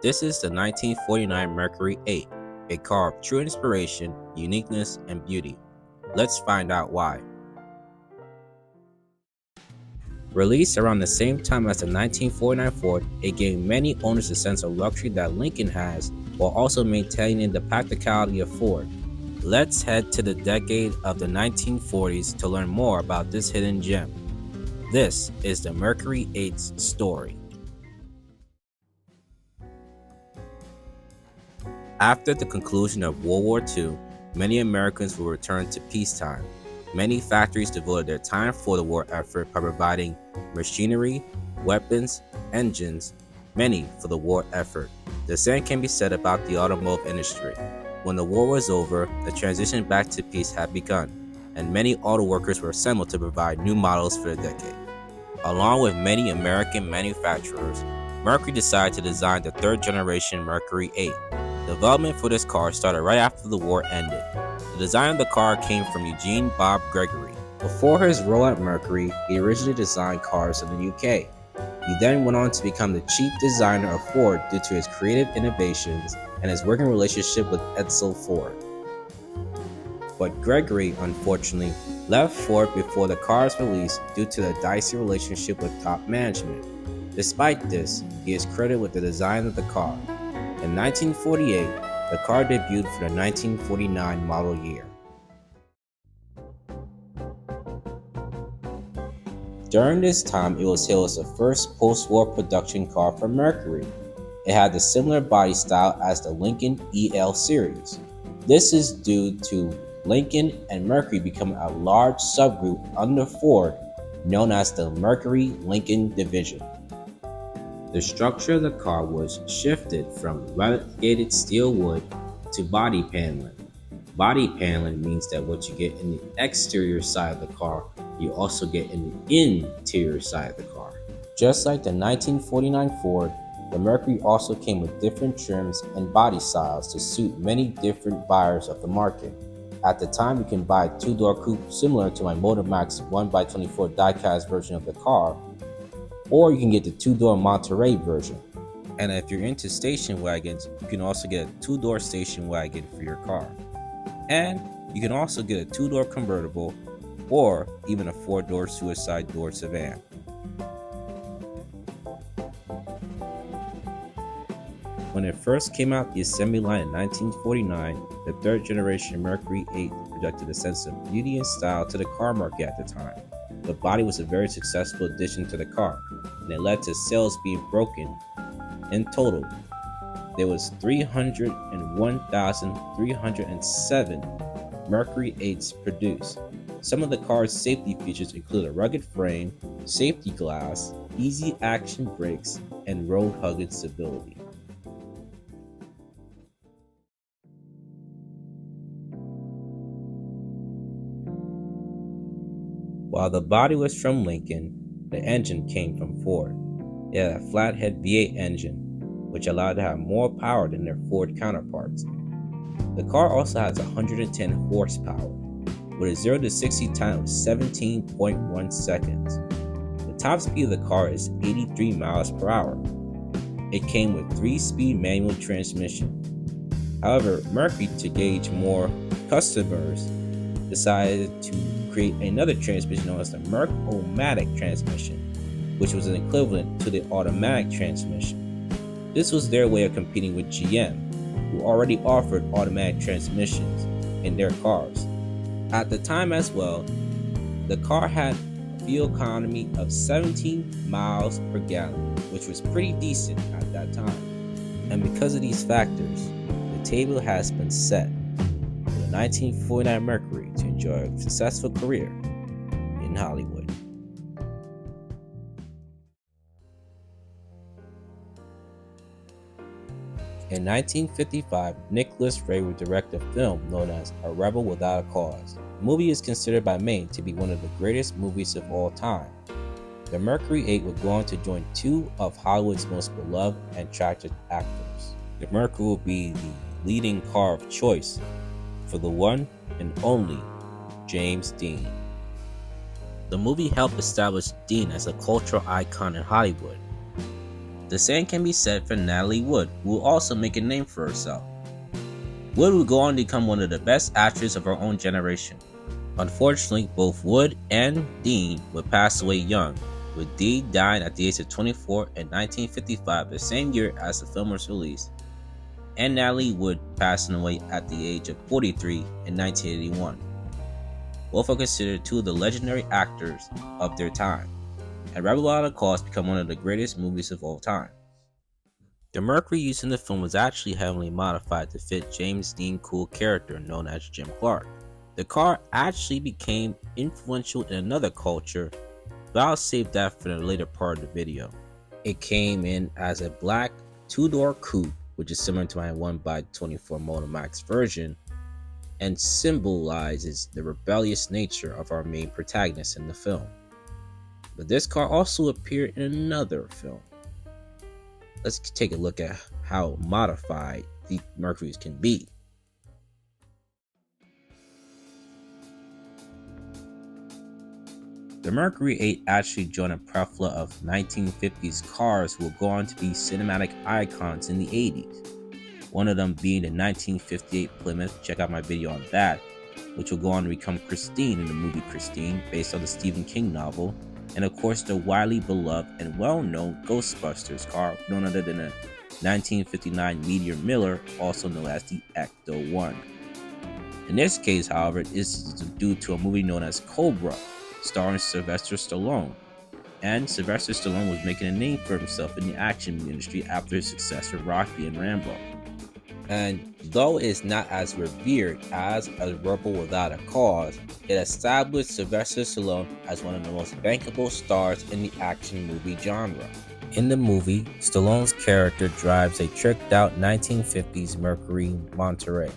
This is the 1949 Mercury 8, a car of true inspiration, uniqueness, and beauty. Let's find out why. Released around the same time as the 1949 Ford, it gave many owners a sense of luxury that Lincoln has, while also maintaining the practicality of Ford. Let's head to the decade of the 1940s to learn more about this hidden gem. This is the Mercury 8's story. After the conclusion of World War II, many Americans will return to peacetime. Many factories devoted their time for the war effort by providing machinery, weapons, engines, many for the war effort. The same can be said about the automotive industry. When the war was over, the transition back to peace had begun, and many auto workers were assembled to provide new models for the decade. Along with many American manufacturers, Mercury decided to design the third generation Mercury 8. Development for this car started right after the war ended. The design of the car came from Eugene Bob Gregory. Before his role at Mercury, he originally designed cars in the UK. He then went on to become the chief designer of Ford due to his creative innovations and his working relationship with Edsel Ford. But Gregory, unfortunately, left Ford before the car was released due to the dicey relationship with top management. Despite this, he is credited with the design of the car. In 1948, the car debuted for the 1949 model year. During this time, it was hailed as the first post-war production car for Mercury. It had a similar body style as the Lincoln EL series. This is due to Lincoln and Mercury becoming a large subgroup under Ford known as the Mercury-Lincoln division. The structure of the car was shifted from relegated steel wood to body paneling. Body paneling means that what you get in the exterior side of the car, you also get in the interior side of the car. Just like the 1949 Ford, the Mercury also came with different trims and body styles to suit many different buyers of the market. At the time, you can buy a two-door coupe similar to my Motormax 1x24 diecast version of the car, or you can get the two-door Monterey version. And if you're into station wagons, you can also get a two-door station wagon for your car. And you can also get a two-door convertible or even a four-door suicide door sedan. When it first came out the assembly line in 1949, the third generation Mercury 8 projected a sense of beauty and style to the car market at the time. The body was a very successful addition to the car, and it led to sales being broken. In total, there was 301,307 Mercury 8s produced. Some of the car's safety features include a rugged frame, safety glass, easy action brakes, and road-hugged stability. While the body was from Lincoln, the engine came from Ford. It had a flathead V8 engine, which allowed it to have more power than their Ford counterparts. The car also has 110 horsepower, with a 0 to 60 time of 17.1 seconds. The top speed of the car is 83 miles per hour. It came with 3-speed manual transmission. However, Mercury, to gauge more customers, decided to create another transmission known as the Merc-O-Matic transmission, which was an equivalent to the automatic transmission. This was their way of competing with GM, who already offered automatic transmissions in their cars. At the time as well, the car had a fuel economy of 17 miles per gallon, which was pretty decent at that time. And because of these factors, the table has been set for the 1949 Mercury to enjoy a successful career in Hollywood. In 1955, Nicholas Ray would direct a film known as A Rebel Without a Cause. The movie is considered by many to be one of the greatest movies of all time. The Mercury 8 would go on to join two of Hollywood's most beloved and trusted actors. The Mercury will be the leading car of choice for the one and only James Dean. The movie helped establish Dean as a cultural icon in Hollywood. The same can be said for Natalie Wood, who will also make a name for herself. Wood would go on to become one of the best actors of her own generation. Unfortunately, both Wood and Dean would pass away young, with Dee dying at the age of 24 in 1955, the same year as the film was released, and Natalie Wood passing away at the age of 43 in 1981. Both are considered two of the legendary actors of their time, and Rebel Without a Cause become one of the greatest movies of all time. The Mercury used in the film was actually heavily modified to fit James Dean Cool character known as Jim Clark. The car actually became influential in another culture, but I'll save that for the later part of the video. It came in as a black two-door coupe, which is similar to my 1x24 Monomax version, and symbolizes the rebellious nature of our main protagonist in the film. But this car also appeared in another film. Let's take a look at how modified the Mercurys can be. The Mercury 8 actually joined a plethora of 1950s cars who will go on to be cinematic icons in the 80s. One of them being the 1958 Plymouth, check out my video on that, which will go on to become Christine in the movie Christine, based on the Stephen King novel, and of course the widely beloved and well-known Ghostbusters car, none other than a 1959 Meteor Miller, also known as the Ecto-1. In this case, however, this is due to a movie known as Cobra, starring Sylvester Stallone. And Sylvester Stallone was making a name for himself in the action industry after his success with Rocky and Rambo. And though it is not as revered as A Rebel Without a Cause, it established Sylvester Stallone as one of the most bankable stars in the action movie genre. In the movie, Stallone's character drives a tricked-out 1950s Mercury Monterey.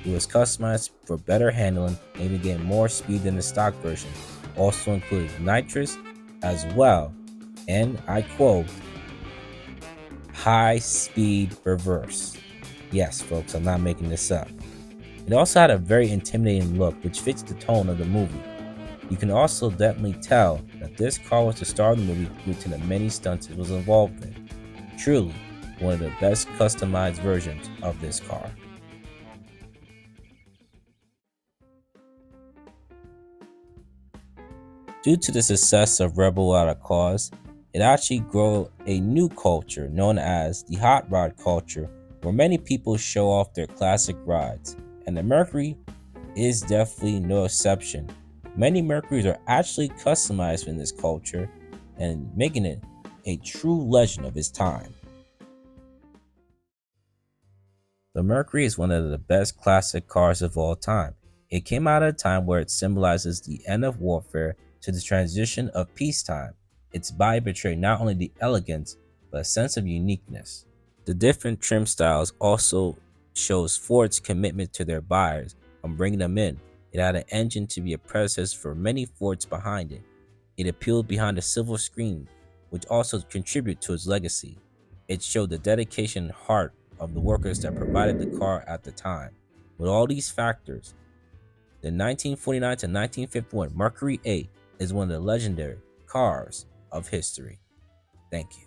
It was customized for better handling and even gained more speed than the stock version. Also included nitrous as well, and I quote, high-speed reverse. Yes, folks, I'm not making this up. It also had a very intimidating look, which fits the tone of the movie. You can also definitely tell that this car was the star of the movie due to the many stunts it was involved in. Truly, one of the best customized versions of this car. Due to the success of Rebel Without a Cause, it actually grew a new culture known as the hot rod culture, where many people show off their classic rides, and the Mercury is definitely no exception. Many Mercurys are actually customized in this culture and making it a true legend of its time. The Mercury is one of the best classic cars of all time. It came out at a time where it symbolizes the end of warfare to the transition of peacetime. Its body betrayed not only the elegance, but a sense of uniqueness. The different trim styles also shows Ford's commitment to their buyers on bringing them in. It had an engine to be a predecessor for many Fords behind it. It appealed behind the silver screen, which also contributed to its legacy. It showed the dedication and heart of the workers that provided the car at the time. With all these factors, the 1949 to 1951 Mercury 8 is one of the legendary cars of history. Thank you.